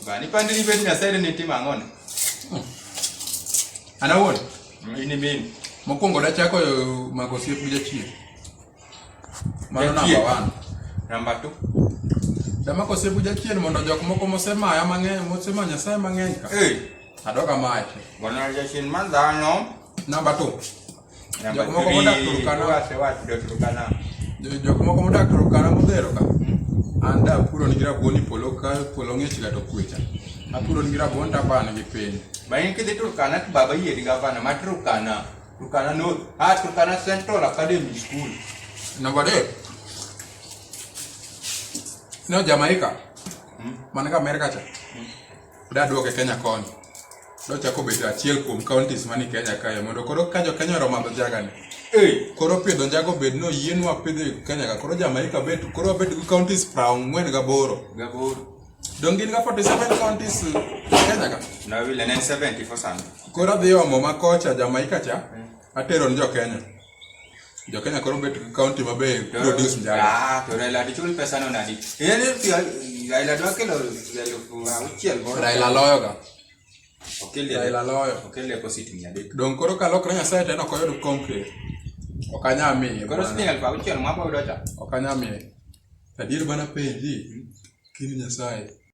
Bani pandiri bed Nyasaye ni timo ang'o ne? An awuon In mimi. mokwongo dachako mako osiep gi jachien. Mano Jachien. number 1. Number 2. Damako osiep gi jachien mondo jok moko mosemaya mang'eny, mosema Nyasaye mang'eny ka. Adoka mae. Bona jachien man dhano. Number 2. Number Jok moko 3. modak Turkana. Wach do Turkana. Jok moko modak Turkana modhero ka. Anda apuro ni raboni polo ka polo ng'ich ga to kwecha. Apuro ni rabon tabane gi piny. Bain kidhi Turkana to baba yie gavana ma Turkana. Turkana no. Turkana Central Academy School. Number 8. No Jamaica. Man ka America cha. Da duoke Kenya koni. Do chako bet achiel kuom counties mani Kenya kae mondo koro ka jo Kenya romadho jagani. Koro pidho njago bed no yienwa pidho Kenya ka koro Jamaica bet koro bet gi counties 48. Dong gin ga 47 counties Kenya ka. Na wile 970 for some. Koro dhi omo makocha Jamaica cha atero ni jo Kenya. Jo Kenya koro bet gi county mabe produce njago. To Raila dichul pesa no nadi. Raila dwa kelo auchiel moro. Raila loyo ga. Raila loyo. Okele deposit 300. Dong koro kalokre Nyasaye teno koyudo concrete. Okanyami. Koro siling 6,000 mwapa udocha. Okanyami. Adier bana penji. Kini Nyasaye